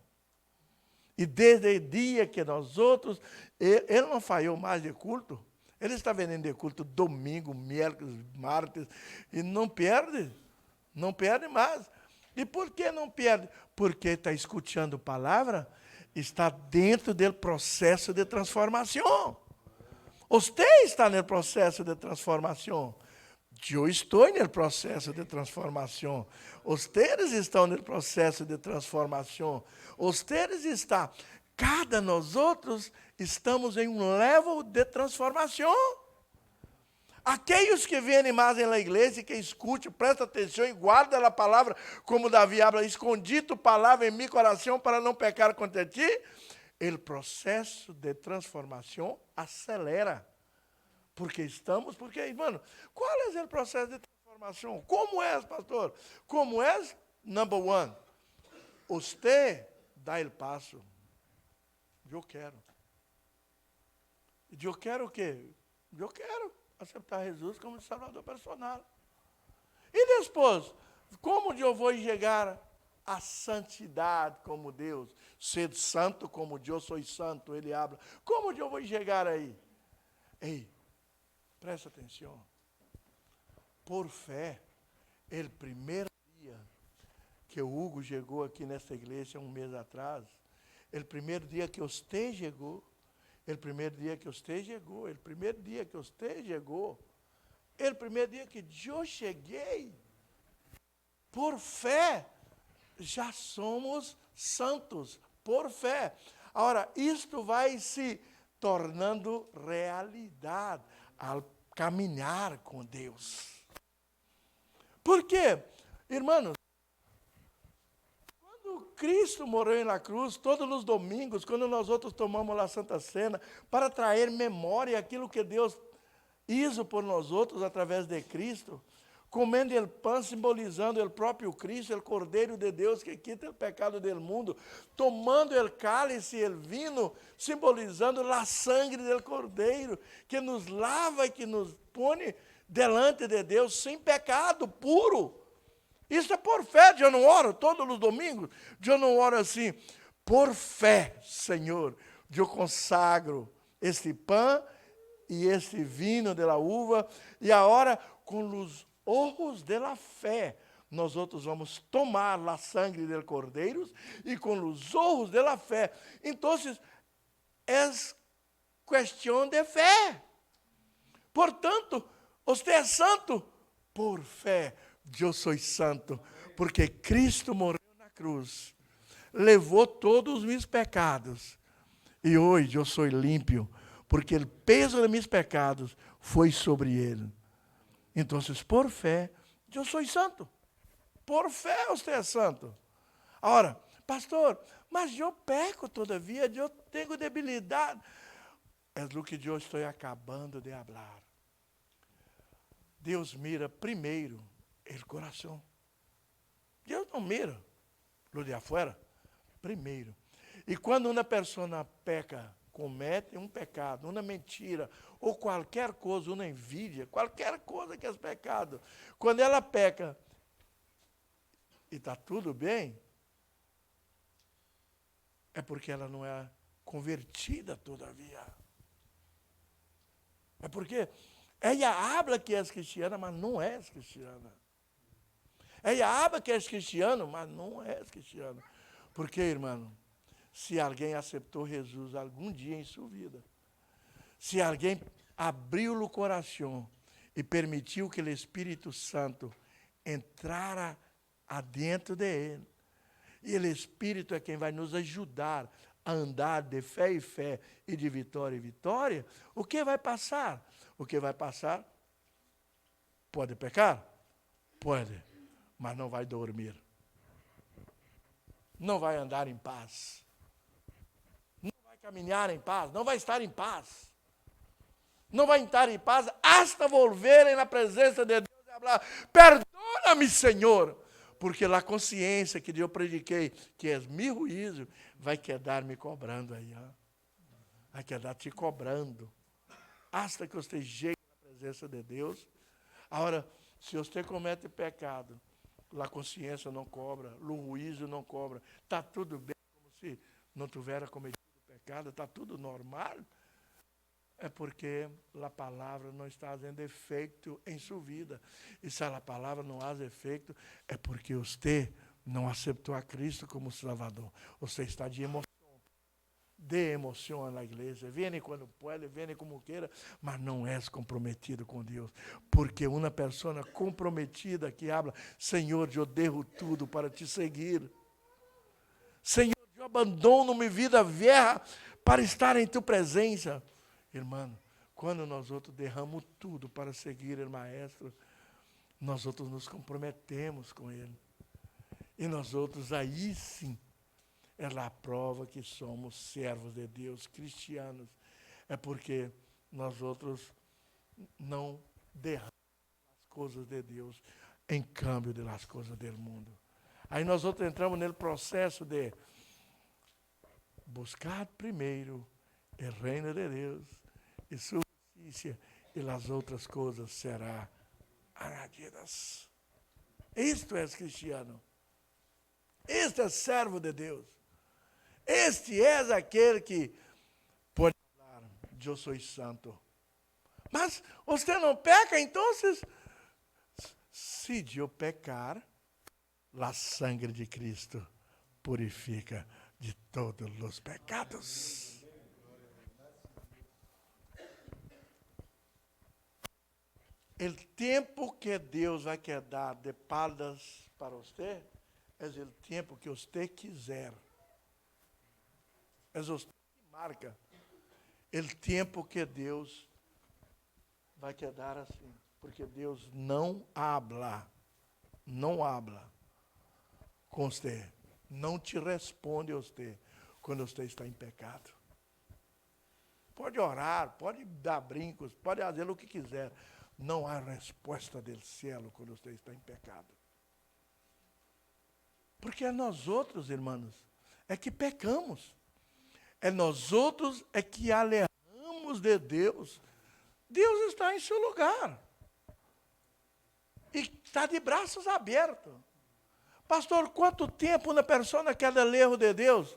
E desde o dia que nós outros, ele não falhou mais de culto. Ele está vendendo de culto domingo, miércoles, martes, e não perde mais. E por que não perde? Porque está escutando a palavra, está dentro do processo de transformação. Você está no processo de transformação. Eu estou no processo de transformação. Vocês estão no processo de transformação. Vocês estão. Cada nós outros estamos em um level de transformação. Aqueles que vêm mais na igreja e que escutam, prestam atenção e guardam a palavra, como Davi habla, escondi tu palavra em meu coração para não pecar contra ti, o processo de transformação acelera. Porque, irmão, qual é o processo de transformação? Como é, pastor? Como é? Number one, você dá o passo. Eu quero. Eu quero o quê? Eu quero aceitar Jesus como Salvador personal. E depois, como eu vou chegar à santidade como Deus? Ser santo como eu sou santo, ele habla. Como eu vou chegar aí? Ei, presta atenção. Por fé, o primeiro dia que o Hugo chegou aqui nesta igreja, um mês atrás, o primeiro dia que você chegou, o primeiro dia que você chegou, o primeiro dia que você chegou, o primeiro dia que eu cheguei, por fé, já somos santos, por fé. Agora, isto vai se tornando realidade ao caminhar com Deus. Por quê? Irmãos, quando Cristo morreu na cruz, todos os domingos, quando nós outros tomamos a Santa Cena, para trazer memória aquilo que Deus hizo por nós outros através de Cristo, comendo o pão, simbolizando o próprio Cristo, o Cordeiro de Deus que quita o pecado do mundo, tomando o cálice e o vinho, simbolizando a sangue do Cordeiro, que nos lava e que nos põe delante de Deus sem pecado, puro. Isso é por fé. Eu não oro todos os domingos, eu não oro assim. Por fé, Senhor, eu consagro este pão e este vinho da uva, e agora com os ojos da fé, nós outros vamos tomar a sangue do Cordeiro, e com os ojos da fé. Então, é questão de fé. Portanto, você é santo por fé. Eu sou santo, porque Cristo morreu na cruz, levou todos os meus pecados, e hoje eu sou limpo, porque o peso dos meus pecados foi sobre ele. Então, por fé, eu sou santo. Por fé você é santo. Agora, pastor, mas eu peco todavia, eu tenho debilidade. É o que eu estou acabando de falar. Deus mira primeiro o coração. Deus não mira o de afuera, primeiro. E quando uma pessoa peca, comete um pecado, uma mentira, ou qualquer coisa, uma envidia, qualquer coisa que é pecado, quando ela peca e está tudo bem, é porque ela não é convertida todavia. É porque ela habla que é cristiana, mas não é cristiana. Ela habla que é cristiano, mas não é cristiano. Por quê, irmão? Se alguém aceitou Jesus algum dia em sua vida, se alguém abriu o coração e permitiu que o Espírito Santo entrara adentro de ele, e o Espírito é quem vai nos ajudar a andar de fé em fé e de vitória em vitória, o que vai passar? O que vai passar? Pode pecar? Pode, mas não vai dormir. Não vai andar em paz. Não vai caminhar em paz. Não vai estar em paz. Não vai estar em paz hasta volverem na presença de Deus e falar: perdona-me, Senhor, Porque a consciência que eu prediquei, que é mi juízo, vai quedar me cobrando aí. Ó. Vai quedar te cobrando. Hasta que você chegue na presença de Deus. Agora, se você comete pecado, a consciência não cobra, o juízo não cobra, está tudo bem, como se não tivesse cometido pecado, está tudo normal, é porque a palavra não está fazendo efeito em sua vida. E se a palavra não faz efeito, é porque você não aceitou a Cristo como Salvador. Você está de emoção. Dê emoção na igreja. Vem quando pode, vem como queira, mas não és comprometido com Deus. Porque uma pessoa comprometida que habla, Senhor, eu derro tudo para te seguir. Senhor, eu abandono minha vida velha para estar em tua presença. Irmão, quando nós outros derramos tudo para seguir o Maestro, nós outros nos comprometemos com Ele. E nós outros aí sim, é a prova que somos servos de Deus, cristianos. É porque nós outros não derramamos as coisas de Deus em câmbio das coisas do mundo. Aí nós outros entramos no processo de buscar primeiro o reino de Deus e sua justiça, e as outras coisas serão añadidas. Isto é cristiano. Este é servo de Deus. Este é aquele que pode falar, eu sou santo. Mas você não peca, então, se eu pecar, a sangre de Cristo purifica de todos os pecados. O tempo que Deus vai dar de paldas para você é o tempo que você quiser. É você que marca o tempo que Deus vai dar assim. Porque Deus não habla com você. Não te responde a você quando você está em pecado. Pode orar, pode dar brincos, pode fazer o que quiser. Não há resposta do céu quando você está em pecado. Porque é nós outros, irmãos, é que pecamos. É nós outros é que alejamos de Deus. Deus está em seu lugar. E está de braços abertos. Pastor, quanto tempo uma pessoa quer ler de Deus?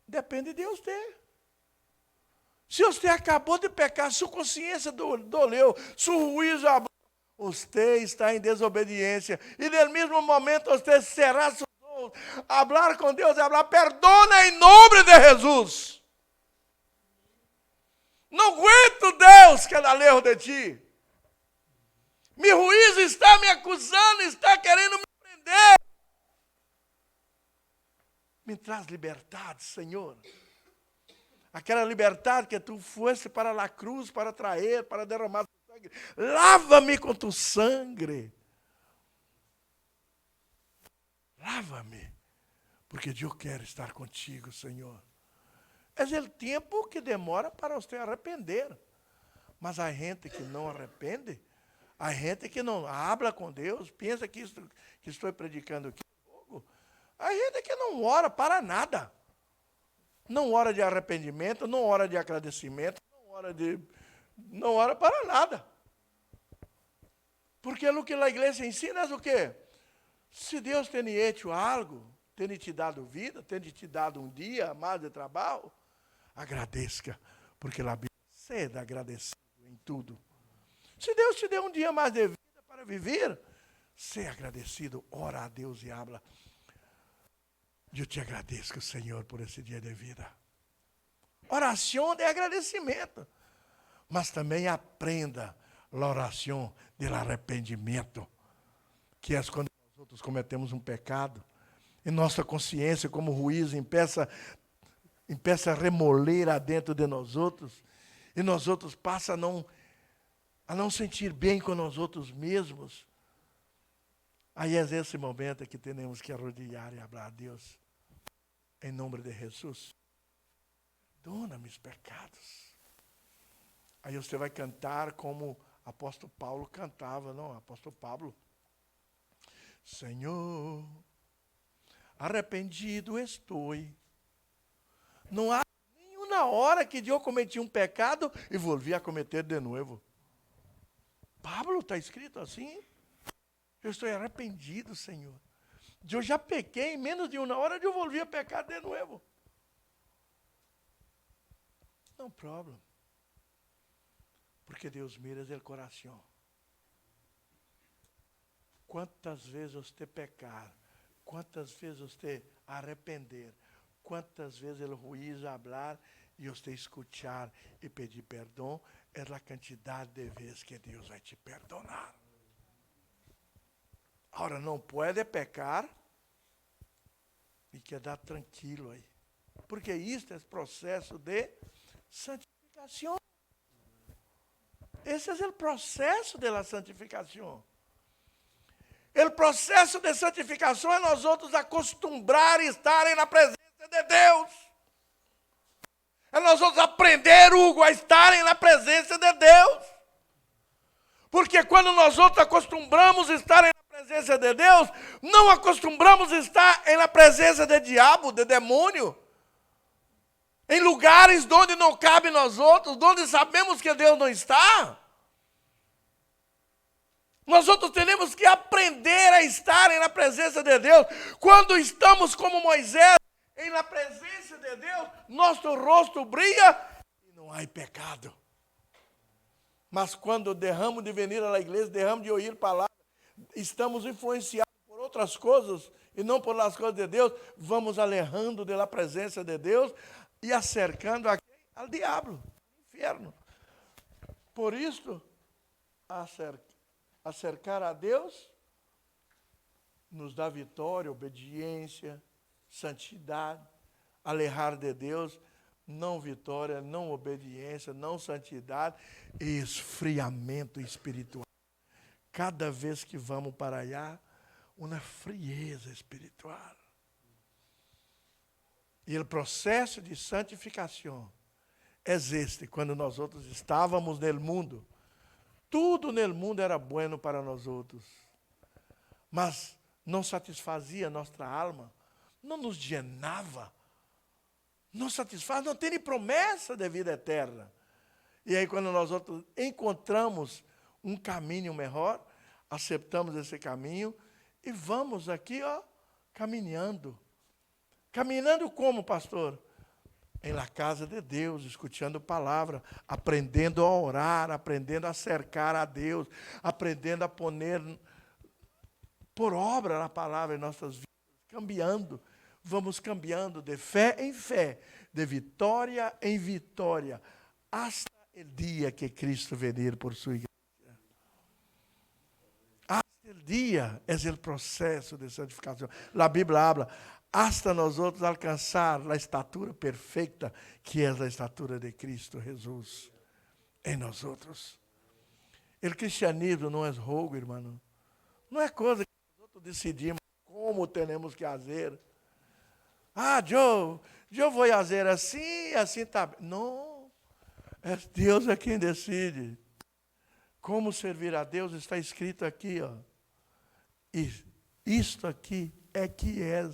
Depende de você. Se você acabou de pecar, sua consciência doleu, seu juízo abriu, você está em desobediência. E no mesmo momento você será sussurrado. Falar com Deus é falar, perdona em nome de Jesus. Não aguento Deus que ela leu de ti. Meu juízo está me acusando, está querendo me prender. Me traz liberdade, Senhor. Aquela liberdade que tu foste para a cruz, para trair, para derramar teu sangue. Lava-me com tu sangue. Lava-me, porque eu quero estar contigo, Senhor. É o tempo que demora para você arrepender. Mas a gente que não arrepende, a gente que não habla com Deus, pensa que isso que estou predicando aqui, a gente que não ora para nada. Não ora de arrependimento, não ora de agradecimento, não ora para nada. Porque o que a igreja ensina é o quê? Se Deus tem hecho algo, tem te dado vida, tem te dado um dia mais de trabalho, agradeça, porque a Bíblia é agradecido em tudo. Se Deus te deu um dia mais de vida para viver, seja agradecido, ora a Deus e habla. Eu te agradeço, Senhor, por esse dia de vida. Oração de agradecimento. Mas também aprenda a oração do arrependimento, que é quando nós outros cometemos um pecado, e nossa consciência, como ruído, empeça a remoler dentro de nós outros, e nós outros passam a não sentir bem com nós outros mesmos. Aí é esse momento que temos que arrodilhar e falar a Deus, em nome de Jesus, perdona meus pecados. Aí você vai cantar como o apóstolo Paulo cantava, não? Apóstolo Pablo. Senhor, arrependido estou. Não há nenhuma hora que eu cometi um pecado e volvi a cometer de novo. Pablo está escrito assim. Eu estou arrependido, Senhor. Eu já pequei, em menos de uma hora eu volvi a pecar de novo. Não problema. Porque Deus mira o coração. Quantas vezes você pecar, quantas vezes você arrepender, quantas vezes o juiz falar e você escutar e pedir perdão, é a quantidade de vezes que Deus vai te perdonar. Agora, não pode pecar e quedar tranquilo aí. Porque isso é processo de santificação. Esse é o processo da santificação. O processo de santificação é nós outros acostumbrar a estarem na presença de Deus. É nós outros aprender, Hugo, a estarem na presença de Deus. Porque quando nós outros acostumamos a estarem na presença de Deus, não acostumamos a estar na presença de diabo, de demônio. Em lugares onde não cabe nós outros, onde sabemos que Deus não está. Nós outros temos que aprender a estar na presença de Deus. Quando estamos como Moisés, na presença de Deus, nosso rosto brilha e não há pecado. Mas quando derramos de vir à igreja, derramos de ouvir palavras, estamos influenciados por outras coisas e não por as coisas de Deus, vamos alejando da presença de Deus e acercando ao diabo, ao inferno. Por isso, acercar a Deus nos dá vitória, obediência, santidade. Alejar de Deus, não vitória, não obediência, não santidade e esfriamento espiritual. Cada vez que vamos para allá, uma frieza espiritual. E o processo de santificação é este, quando nós outros estávamos no mundo. Tudo no mundo era bueno para nós outros, mas não satisfazia nossa alma, não nos llenava, não satisfaz, não tem nem promessa de vida eterna. E aí quando nós outros encontramos um caminho melhor, aceitamos esse caminho e vamos aqui, caminhando. Caminhando como, pastor? Em la casa de Deus, escutando palavra, aprendendo a orar, aprendendo a cercar a Deus, aprendendo a poner por obra a palavra em nossas vidas, cambiando. Vamos cambiando de fé em fé, de vitória em vitória, hasta o dia que Cristo venir por sua igreja. Hasta o dia é o processo de santificação. A Bíblia habla, hasta nós outros alcançar a estatura perfeita, que é a estatura de Cristo Jesus em nós outros. O cristianismo não é jogo, irmão. Não é coisa que nós outros decidimos como temos que fazer. Eu vou fazer assim, assim está bem. Não, é Deus é quem decide. Como servir a Deus está escrito aqui, E isto aqui é que é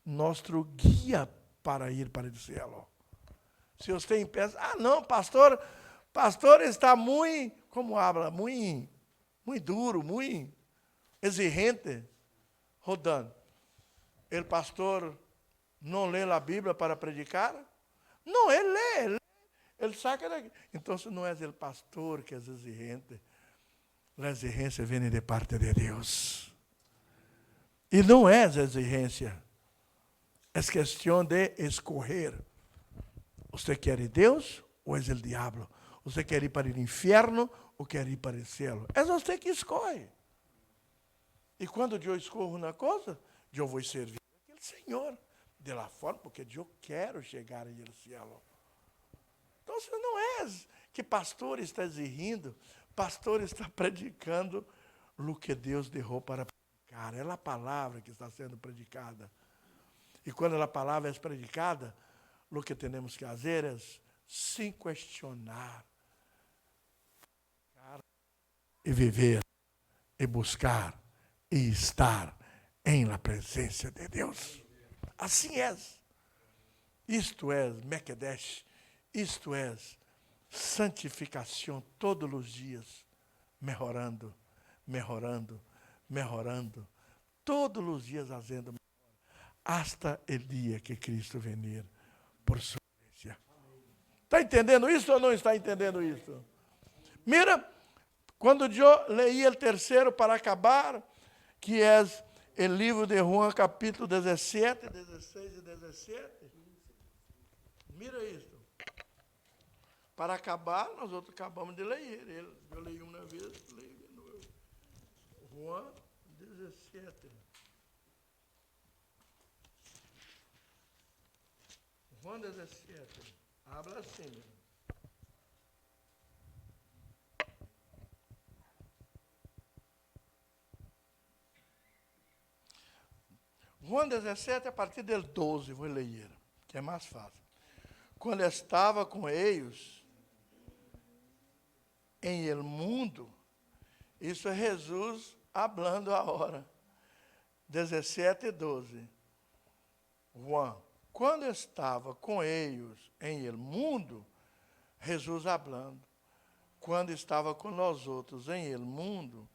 nosso guia para ir para o céu. Se você pensa, não, pastor está muito, como habla, muito duro, muito exigente, rodando. O pastor não lê a Bíblia para predicar? Não, ele lê. Ele saca daqui. Então, não é o pastor que é exigente. A exigência vem de parte de Deus. E não é exigência. É questão de escolher. Você quer ir Deus ou é o diabo? Você quer ir para o inferno ou quer ir para o céu? É você que escolhe. E quando eu escolho uma coisa, eu vou servir aquele Senhor. De lá fora, porque eu quero chegar ao céu. Então, não é que pastor está exigindo, pastor está predicando o que Deus derrou para predicar. É a palavra que está sendo predicada. E quando a palavra é predicada, o que temos que fazer é se questionar, e viver, e buscar, e estar em la presença de Deus. Assim é. Isto é Mekedesh, isto é santificação todos os dias, melhorando, melhorando, melhorando, todos os dias fazendo hasta o dia que Cristo venir por sua igreja. Está entendendo isso ou não está entendendo isso? Mira, quando eu leí o terceiro para acabar, que é o livro de Juan, capítulo 17, 16 e 17. Mira isso. Para acabar, nós outros acabamos de ler ele. Eu leí uma vez, leio de novo. Juan 17. Juan 17. Habla assim. Juan 17, a partir do 12, vou ler, que é mais fácil. Quando estava com eles em el mundo, isso é Jesus hablando agora. 17 e 12. Juan, quando estava com eles em el mundo, Jesus hablando. Quando estava com nós outros em el mundo,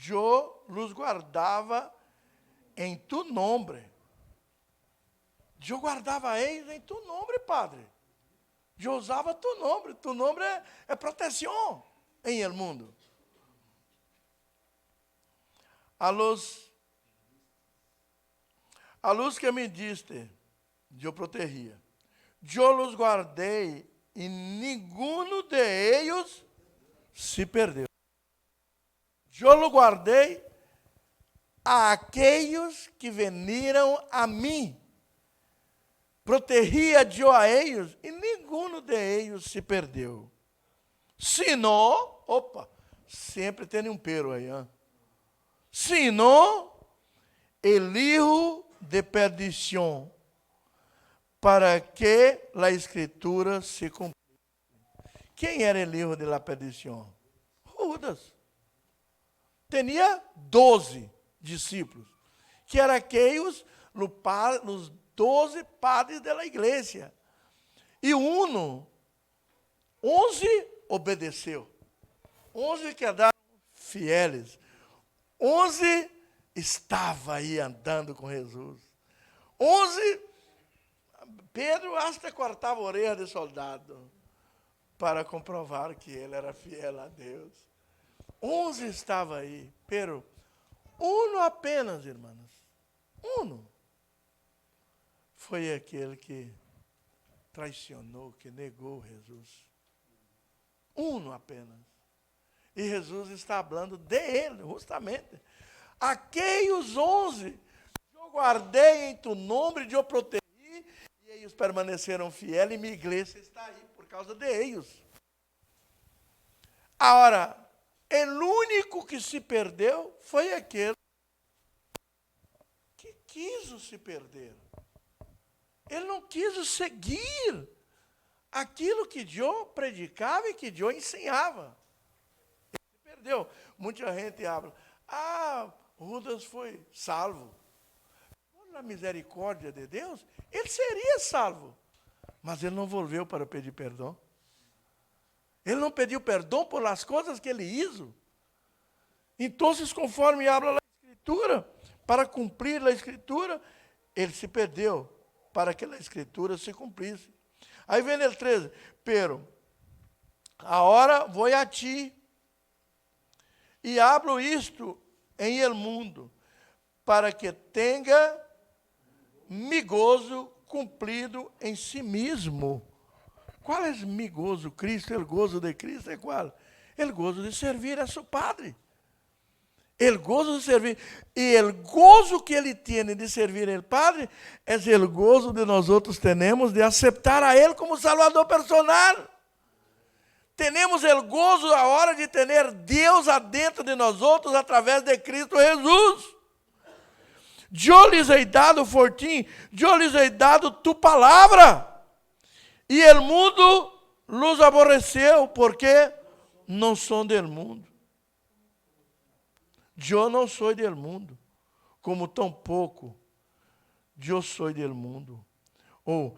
eu los guardava em tu nome. Eu guardava eles em tu nome, Padre. Eu usava tu nome. Tu nome é proteção em el mundo. A luz que me diste, eu protegia. Eu los guardei e nenhum de eles se perdeu. Eu los guardei a aqueles que veniram a mim. Protegia eu a eles e nenhum de eles se perdeu. Senão, sempre tem um pero aí, hein? Senão, el hijo de perdição, para que a escritura se cumprisse. Quem era o hijo de la perdição? Judas. Tinha 12 discípulos, que eram aqueles, os 12 padres da igreja. E 11 obedeceu. 11 quedaram fieles. 11 estava aí andando com Jesus. 11, Pedro hasta cortava a orelha de soldado para comprovar que ele era fiel a Deus. 11 estava aí, pero um apenas, irmãos, foi aquele que traicionou, que negou Jesus. Um apenas. E Jesus está falando de ele, justamente. Aqueles 11, eu guardei em tu nome, eu protegi, e eles permaneceram fiéis, e minha igreja está aí por causa de eles. Agora, o único que se perdeu foi aquele que quis se perder. Ele não quis seguir aquilo que eu predicava e que eu ensinava. Ele se perdeu. Muita gente habla, Judas foi salvo. Na misericórdia de Deus, ele seria salvo. Mas ele não volveu para pedir perdão. Ele não pediu perdão por as coisas que ele hizo. Então, conforme habla a Escritura, para cumprir a Escritura, ele se perdeu para que a Escritura se cumprisse. Aí vem o 13. Pero, agora vou a ti, e hablo isto em el mundo, para que tenha mi gozo cumprido em si mesmo. Qual é mi gozo? Cristo, o gozo de Cristo é qual? O gozo de servir a seu Padre. O gozo de servir. E o gozo que ele tem de servir ao Padre é o gozo de nós outros temos de aceitar a Ele como Salvador personal. Temos o gozo a hora de ter Deus adentro de nós outros através de Cristo Jesus. Eu lhes hei dado fortim, eu lhes hei dado tu palavra. E o mundo los aborreceu, porque não são del mundo. Eu não sou del mundo, como tampouco eu sou del mundo. Ou,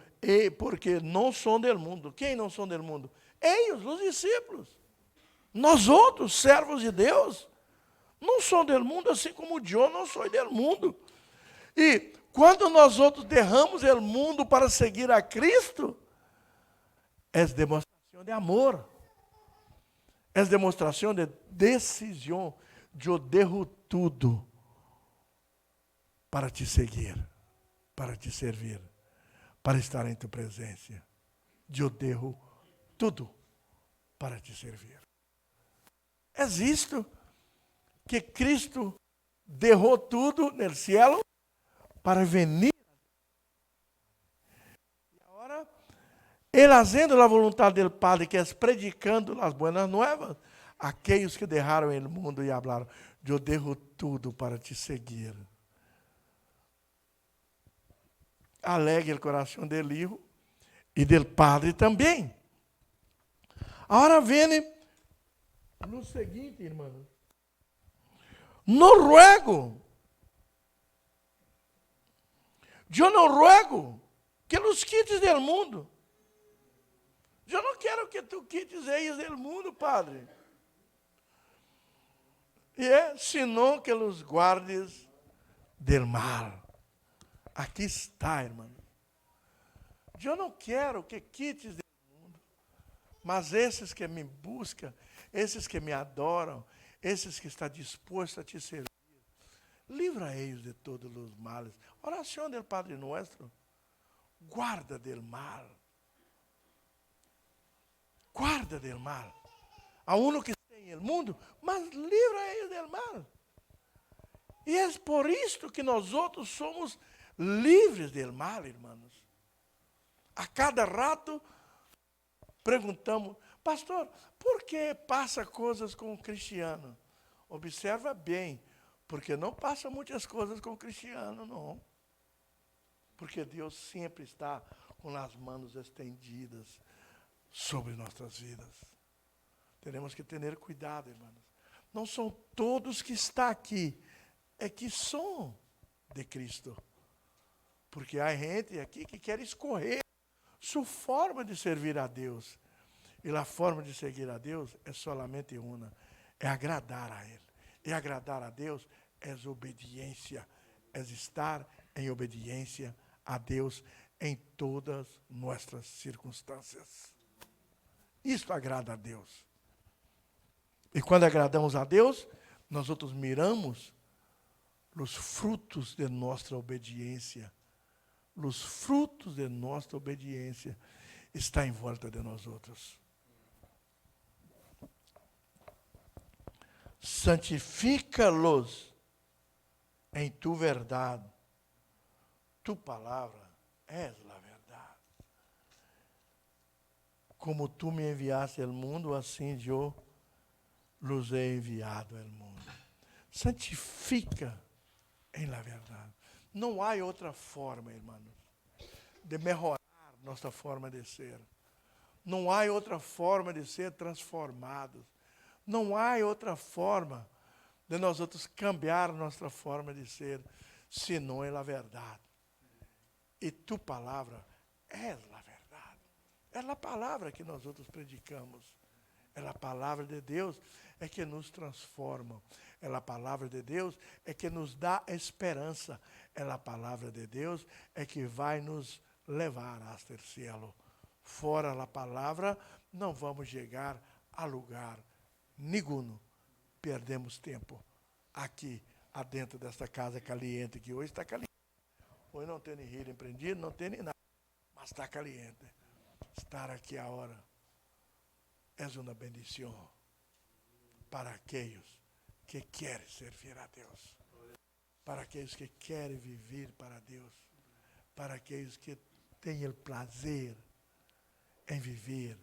porque não são del mundo. Quem não são del mundo? Eles, os discípulos. Nós outros, servos de Deus, não são del mundo, assim como eu não sou del mundo. E quando nós outros derramos o mundo para seguir a Cristo, é demonstração de amor. É demonstração de decisão. Eu derro tudo para te seguir, para te servir, para estar em tua presença. Eu derro tudo para te servir. É isto que Cristo derrou tudo no cielo para venir. E agora, Ele fazendo a vontade do Padre, que é predicando as boas novas, aqueles que derraram o mundo e falaram, eu derro tudo para te seguir. Alegre o coração do Hijo e do Padre também. Agora vem no seguinte, irmãos. No ruego. Eu não ruego que los quites do mundo. Eu não quero que tu quites eles do mundo, Padre. Senão que los guardes del mal. Aqui está, irmão. Eu não quero que quites do mundo, mas esses que me buscam, esses que me adoram, esses que estão dispostos a te servir, livra eles de todos os males. Oração do Padre Nuestro. Guarda del mal. Guarda del mal. A uno que está em el mundo, mas livra eles del mal. E é por isto que nós outros somos livres del mal, irmãos. A cada rato perguntamos, pastor, por que passa coisas com o cristiano? Observa bem, porque não passa muitas coisas com o cristiano, não. Porque Deus sempre está com as mãos estendidas sobre nossas vidas. Teremos que ter cuidado, irmãos. Não são todos que estão aqui, é que são de Cristo. Porque há gente aqui que quer escorrer sua forma de servir a Deus. E a forma de seguir a Deus é solamente uma, é agradar a Ele. E agradar a Deus é obediência, é estar em obediência a Deus em todas nossas circunstâncias. Isto agrada a Deus. E quando agradamos a Deus, nós outros miramos os frutos de nossa obediência. Os frutos de nossa obediência estão em volta de nós outros. Santifica-los em tu verdade. Tu palavra é a verdade. Como tu me enviaste ao mundo, assim eu los he enviado ao mundo. Santifica em la verdade. Não há outra forma, irmãos, de melhorar nossa forma de ser. Não há outra forma de ser transformados. Não há outra forma de nós outros cambiar nossa forma de ser, senão é a verdade. E tu palavra é a verdade. É a palavra que nós outros predicamos. É a palavra de Deus é que nos transforma. É a palavra de Deus é que nos dá esperança. É a palavra de Deus é que vai nos levar hasta o cielo. Fora a palavra, não vamos chegar a lugar nenhum. Perdemos tempo aqui, adentro desta casa caliente, que hoje está caliente. Hoje não tem rio empreendido, não tem nada, mas está caliente. Estar aqui agora é uma bendição para aqueles que querem servir a Deus, para aqueles que querem viver para Deus, para aqueles que têm o prazer em viver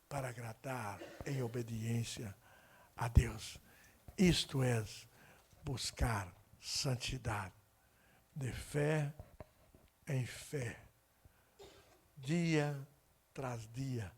para agradar em obediência a Deus. Isto é buscar santidade, de fé em fé, dia tras dia,